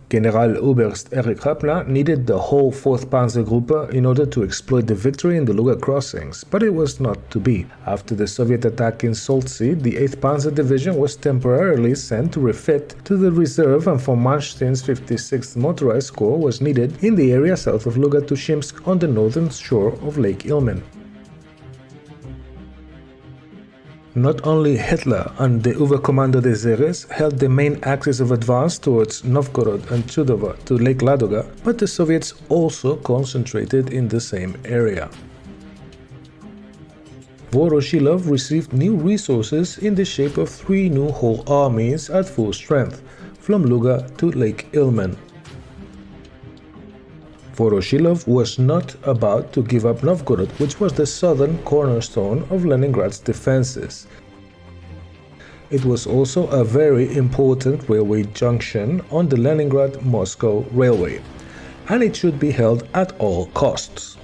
Generaloberst Erich Hoppner needed the whole 4th Panzergruppe in order to exploit the victory in the Luga crossings, but it was not to be. After the Soviet attack in Soltsi, the 8th Panzer Division was temporarily sent to refit to the reserve, and von Manstein's 56th Motorized Corps was needed in the area south of Luga to Shimsk on the northern shore of Lake Ilmen. Not only Hitler and the Oberkommando des Heeres held the main axis of advance towards Novgorod and Chudovo to Lake Ladoga, but the Soviets also concentrated in the same area. Voroshilov received new resources in the shape of 3 new whole armies at full strength, from Luga to Lake Ilmen. Voroshilov was not about to give up Novgorod, which was the southern cornerstone of Leningrad's defenses. It was also a very important railway junction on the Leningrad-Moscow Railway, and it should be held at all costs.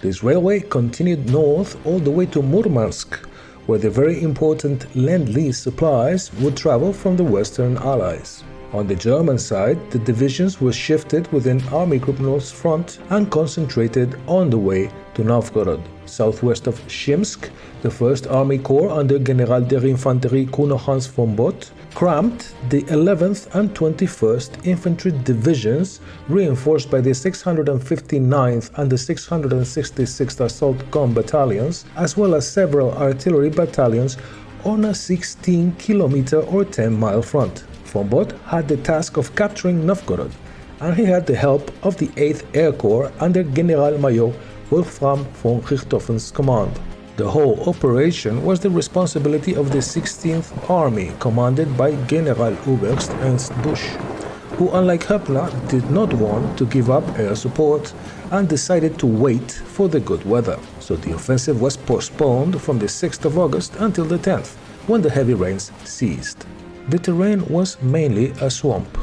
This railway continued north all the way to Murmansk, where the very important Lend-Lease supplies would travel from the Western Allies. On the German side, the divisions were shifted within Army Group North's front and concentrated on the way to Novgorod. Southwest of Shimsk, the 1st Army Corps under General der Infanterie Kuno Hans von Both cramped the 11th and 21st Infantry Divisions, reinforced by the 659th and the 666th Assault Gun Battalions, as well as several artillery battalions on a 16-kilometer or 10-mile front. Von Both had the task of capturing Novgorod, and he had the help of the 8th Air Corps under Generalmajor Wolfram von Richthofen's command. The whole operation was the responsibility of the 16th Army, commanded by Generaloberst Ernst Busch, who, unlike Hoppner, did not want to give up air support and decided to wait for the good weather. So the offensive was postponed from the 6th of August until the 10th, when the heavy rains ceased. The terrain was mainly a swamp,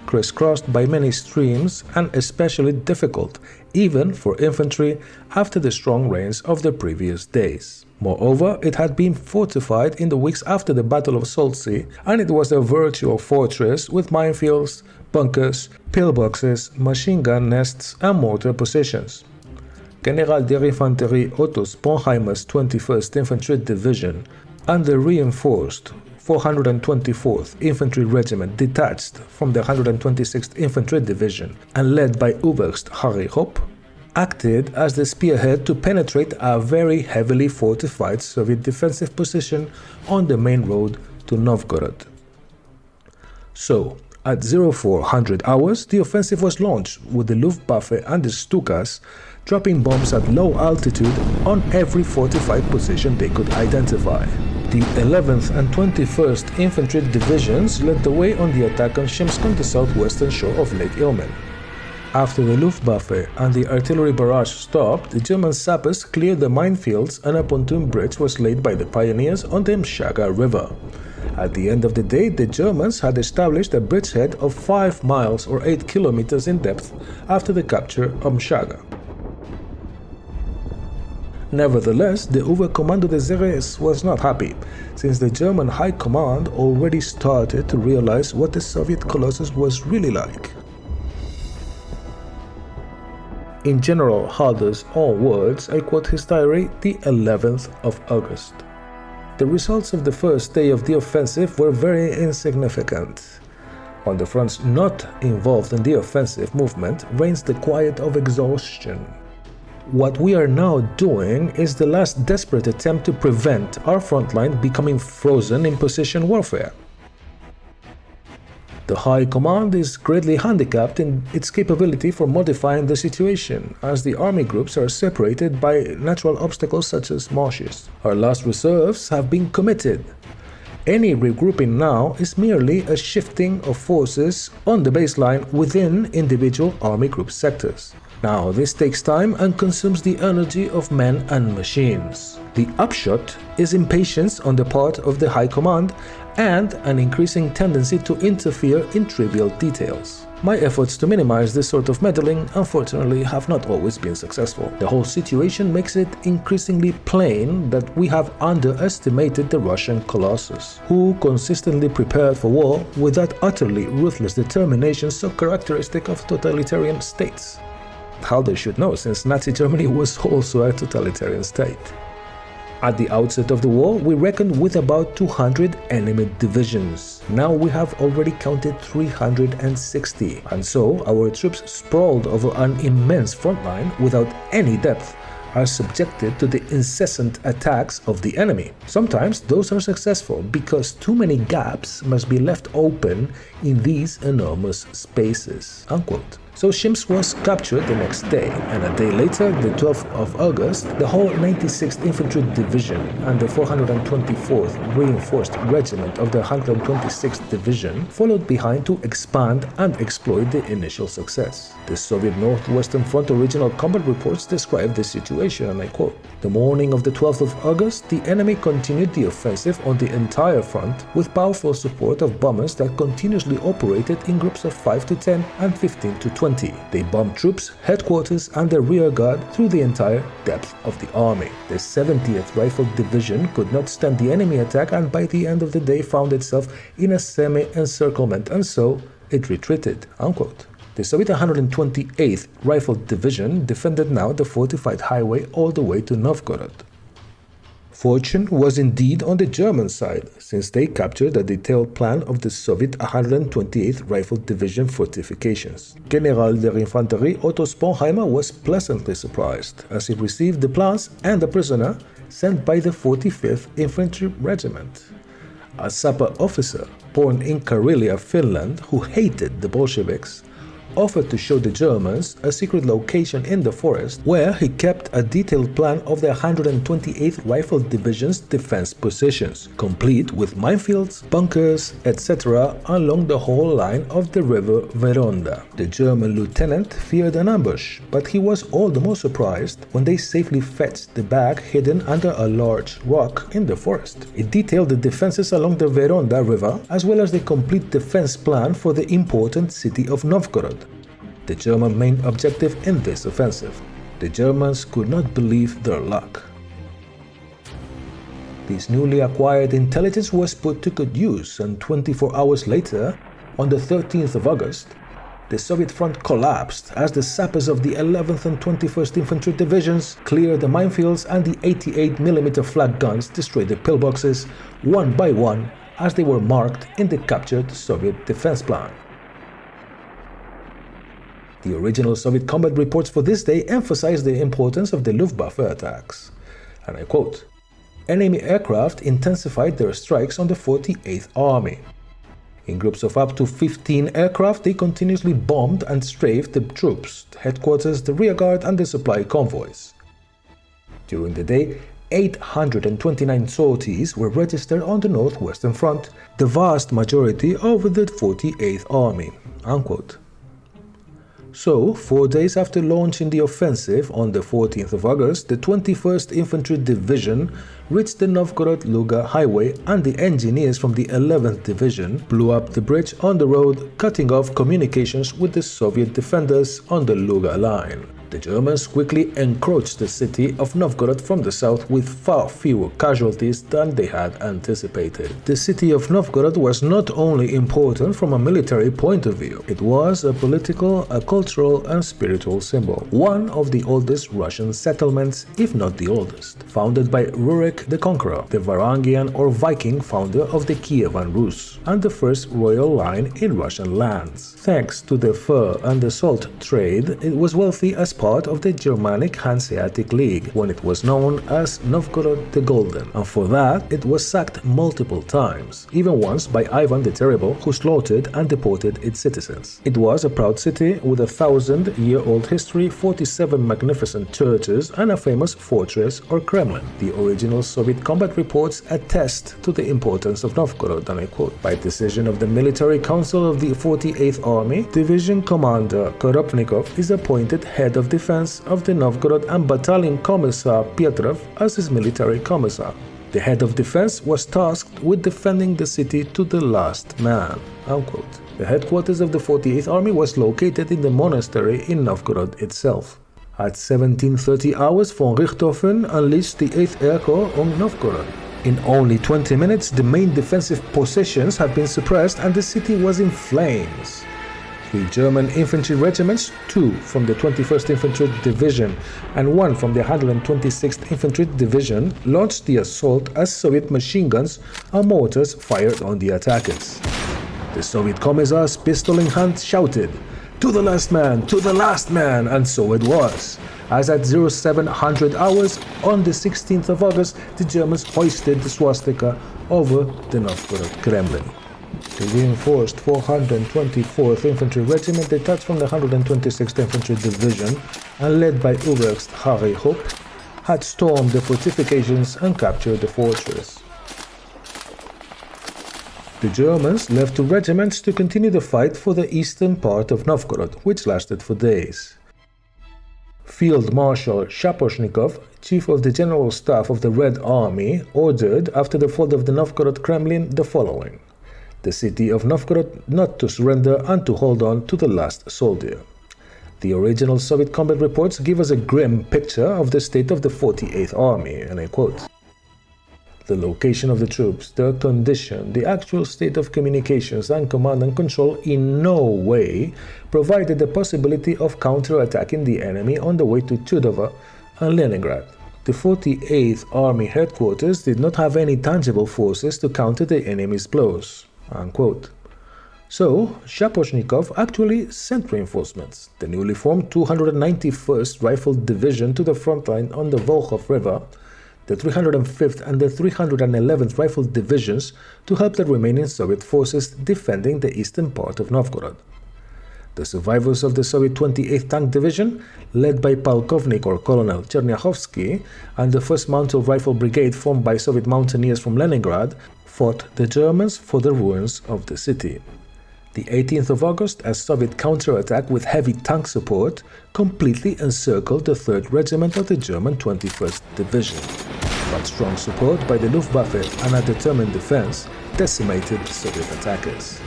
crisscrossed by many streams and especially difficult, even for infantry after the strong rains of the previous days. Moreover, it had been fortified in the weeks after the Battle of Soltsi, and it was a virtual fortress with minefields, bunkers, pillboxes, machine gun nests and mortar positions. General der Infanterie Otto Sponheimer's 21st Infantry Division and the reinforced 424th Infantry Regiment, detached from the 126th Infantry Division and led by Oberst Harry Hopp, acted as the spearhead to penetrate a very heavily fortified Soviet defensive position on the main road to Novgorod. So, at 0400 hours, the offensive was launched, with the Luftwaffe and the Stukas dropping bombs at low altitude on every fortified position they could identify. The 11th and 21st Infantry Divisions led the way on the attack on Shimsk on the southwestern shore of Lake Ilmen. After the Luftwaffe and the artillery barrage stopped, the German sappers cleared the minefields and a pontoon bridge was laid by the pioneers on the Mshaga River. At the end of the day, the Germans had established a bridgehead of 5 miles or 8 kilometers in depth after the capture of Mshaga. Nevertheless, the Oberkommando des Heeres was not happy, since the German High Command already started to realize what the Soviet Colossus was really like. In General Halder's own words, I quote his diary, the 11th of August. The results of the first day of the offensive were very insignificant. On the fronts not involved in the offensive movement reigns the quiet of exhaustion. What we are now doing is the last desperate attempt to prevent our front line becoming frozen in position warfare. The High Command is greatly handicapped in its capability for modifying the situation, as the army groups are separated by natural obstacles such as marshes. Our last reserves have been committed. Any regrouping now is merely a shifting of forces on the baseline within individual army group sectors. Now, this takes time and consumes the energy of men and machines. The upshot is impatience on the part of the High Command and an increasing tendency to interfere in trivial details. My efforts to minimize this sort of meddling, unfortunately, have not always been successful. The whole situation makes it increasingly plain that we have underestimated the Russian colossus, who consistently prepared for war with that utterly ruthless determination so characteristic of totalitarian states. How they should know, since Nazi Germany was also a totalitarian state. At the outset of the war, we reckoned with about 200 enemy divisions. Now we have already counted 360, and so our troops sprawled over an immense front line without any depth are subjected to the incessant attacks of the enemy. Sometimes those are successful because too many gaps must be left open in these enormous spaces." Unquote. So Shims was captured the next day, and a day later, the 12th of August, the whole 96th Infantry Division and the 424th Reinforced Regiment of the 126th Division followed behind to expand and exploit the initial success. The Soviet Northwestern Front original combat reports describe the situation, and I quote, "The morning of the 12th of August, the enemy continued the offensive on the entire front with powerful support of bombers that continuously operated in groups of 5 to 10 and 15 to 20. They bombed troops, headquarters and the rear guard through the entire depth of the army. The 70th Rifle Division could not stand the enemy attack and by the end of the day found itself in a semi-encirclement, and so it retreated." Unquote. The Soviet 128th Rifle Division defended now the fortified highway all the way to Novgorod. Fortune was indeed on the German side, since they captured a detailed plan of the Soviet 128th Rifle Division fortifications. General der Infanterie Otto Sponheimer was pleasantly surprised, as he received the plans and a prisoner sent by the 45th Infantry Regiment. A sapper officer, born in Karelia, Finland, who hated the Bolsheviks, offered to show the Germans a secret location in the forest where he kept a detailed plan of the 128th Rifle Division's defense positions, complete with minefields, bunkers, etc. along the whole line of the river Veronda. The German lieutenant feared an ambush, but he was all the more surprised when they safely fetched the bag hidden under a large rock in the forest. It detailed the defenses along the Veronda River, as well as the complete defense plan for the important city of Novgorod, the German main objective in this offensive. The Germans could not believe their luck. This newly acquired intelligence was put to good use, and 24 hours later, on the 13th of August, the Soviet front collapsed as the sappers of the 11th and 21st Infantry Divisions cleared the minefields and the 88mm flak guns destroyed the pillboxes one by one as they were marked in the captured Soviet defense plan. The original Soviet combat reports for this day emphasize the importance of the Luftwaffe attacks. And I quote, "Enemy aircraft intensified their strikes on the 48th Army. In groups of up to 15 aircraft, they continuously bombed and strafed the troops, the headquarters, the rear guard and the supply convoys. During the day, 829 sorties were registered on the Northwestern Front, the vast majority of the 48th Army." Unquote. So, 4 days after launching the offensive on the 14th of August, the 21st Infantry Division reached the Novgorod-Luga Highway, and the engineers from the 11th Division blew up the bridge on the road, cutting off communications with the Soviet defenders on the Luga Line. The Germans quickly encroached the city of Novgorod from the south with far fewer casualties than they had anticipated. The city of Novgorod was not only important from a military point of view, it was a political, a cultural and spiritual symbol. One of the oldest Russian settlements, if not the oldest, founded by Rurik the Conqueror, the Varangian or Viking founder of the Kievan Rus, and the first royal line in Russian lands. Thanks to the fur and the salt trade, it was wealthy as part of the Germanic Hanseatic League, when it was known as Novgorod the Golden, and for that it was sacked multiple times, even once by Ivan the Terrible, who slaughtered and deported its citizens. It was a proud city with a 1,000-year-old history, 47 magnificent churches and a famous fortress or Kremlin. The original Soviet combat reports attest to the importance of Novgorod, and I quote, "By decision of the Military Council of the 48th Army, Division Commander Koropnikov is appointed head of defense of the Novgorod and Battalion Commissar Petrov as his military commissar. The head of defense was tasked with defending the city to the last man." Unquote. The headquarters of the 48th Army was located in the monastery in Novgorod itself. At 17:30 hours, von Richthofen unleashed the 8th Air Corps on Novgorod. In only 20 minutes, the main defensive positions had been suppressed and the city was in flames. 3 German infantry regiments, 2 from the 21st Infantry Division and 1 from the 126th Infantry Division, launched the assault as Soviet machine guns and mortars fired on the attackers. The Soviet commissars, pistol in hand, shouted, "To the last man! To the last man!" And so it was, as at 0700 hours on the 16th of August, the Germans hoisted the swastika over the Novgorod Kremlin. The reinforced 424th Infantry Regiment, detached from the 126th Infantry Division and led by Oberst Harry Hopp, had stormed the fortifications and captured the fortress. The Germans left 2 regiments to continue the fight for the eastern part of Novgorod, which lasted for days. Field Marshal Shaposhnikov, chief of the General Staff of the Red Army, ordered after the fall of the Novgorod Kremlin the following: the city of Novgorod not to surrender and to hold on to the last soldier. The original Soviet combat reports give us a grim picture of the state of the 48th Army, and I quote, "The location of the troops, their condition, the actual state of communications and command and control in no way provided the possibility of counter-attacking the enemy on the way to Chudovo and Leningrad. The 48th Army headquarters did not have any tangible forces to counter the enemy's blows." Unquote. So, Shaposhnikov actually sent reinforcements, the newly formed 291st Rifle Division to the front line on the Volkhov River, the 305th and the 311th Rifle Divisions to help the remaining Soviet forces defending the eastern part of Novgorod. The survivors of the Soviet 28th Tank Division, led by Polkovnik or Colonel Chernyakhovsky, and the 1st Mounted Rifle Brigade formed by Soviet mountaineers from Leningrad, fought the Germans for the ruins of the city. The 18th of August, a Soviet counterattack with heavy tank support completely encircled the 3rd Regiment of the German 21st Division, but strong support by the Luftwaffe and a determined defense decimated Soviet attackers.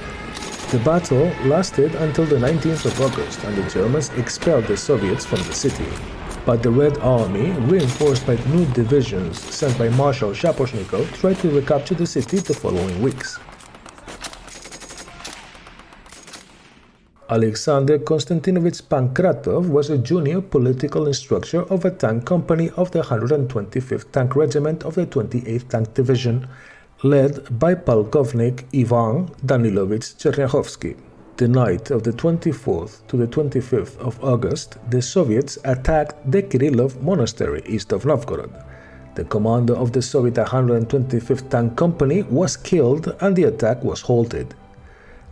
The battle lasted until the 19th of August and the Germans expelled the Soviets from the city. But the Red Army, reinforced by new divisions sent by Marshal Shaposhnikov, tried to recapture the city the following weeks. Alexander Konstantinovich Pankratov was a junior political instructor of a tank company of the 125th Tank Regiment of the 28th Tank Division, led by Polkovnik Ivan Danilovich Chernyakhovsky. The night of the 24th to the 25th of August, the Soviets attacked the Kirillov Monastery east of Novgorod. The commander of the Soviet 125th Tank Company was killed and the attack was halted.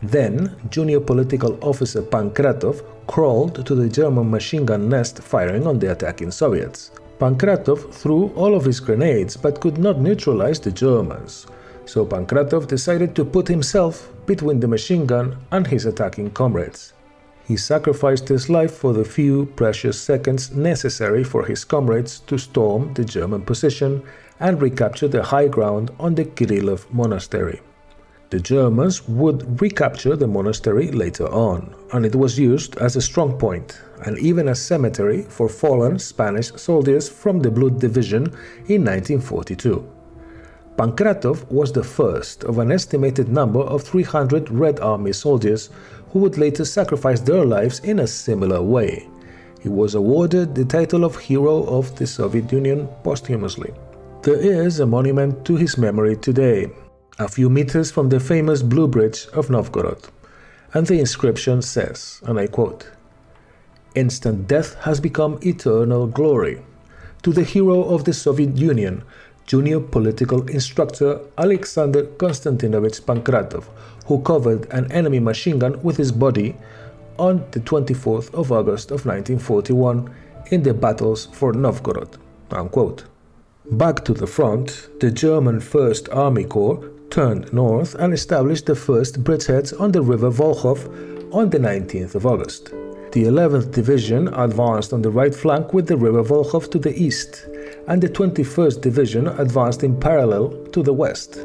Then, junior political officer Pankratov crawled to the German machine gun nest firing on the attacking Soviets. Pankratov threw all of his grenades but could not neutralize the Germans. So Pankratov decided to put himself between the machine gun and his attacking comrades. He sacrificed his life for the few precious seconds necessary for his comrades to storm the German position and recapture the high ground on the Kirillov Monastery. The Germans would recapture the monastery later on, and it was used as a strong point and even a cemetery for fallen Spanish soldiers from the Blue Division in 1942. Pankratov was the first of an estimated number of 300 Red Army soldiers who would later sacrifice their lives in a similar way. He was awarded the title of Hero of the Soviet Union posthumously. There is a monument to his memory today, a few meters from the famous Blue Bridge of Novgorod, and the inscription says, and I quote, "Instant death has become eternal glory. To the hero of the Soviet Union, junior political instructor Alexander Konstantinovich Pankratov, who covered an enemy machine gun with his body on the 24th of August of 1941 in the battles for Novgorod." Unquote. Back to the front, the German 1st Army Corps turned north and established the first bridgeheads on the river Volkhov on the 19th of August. The 11th Division advanced on the right flank with the river Volkhov to the east, and the 21st Division advanced in parallel to the west.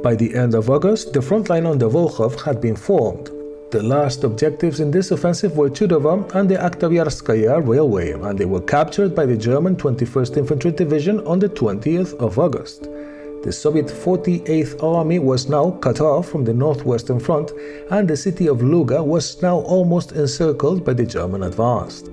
By the end of August, the front line on the Volkhov had been formed. The last objectives in this offensive were Chudovo and the Oktyabrskaya Railway, and they were captured by the German 21st Infantry Division on the 20th of August. The Soviet 48th Army was now cut off from the northwestern front, and the city of Luga was now almost encircled by the German advance.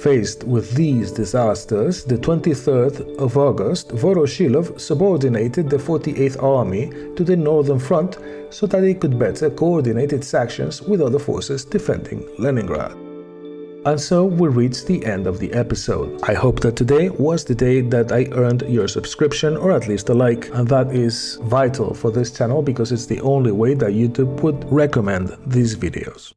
Faced with these disasters, the 23rd of August, Voroshilov subordinated the 48th Army to the northern front so that it could better coordinate its actions with other forces defending Leningrad. And so we reached the end of the episode. I hope that today was the day that I earned your subscription or at least a like, and that is vital for this channel because it's the only way that YouTube would recommend these videos.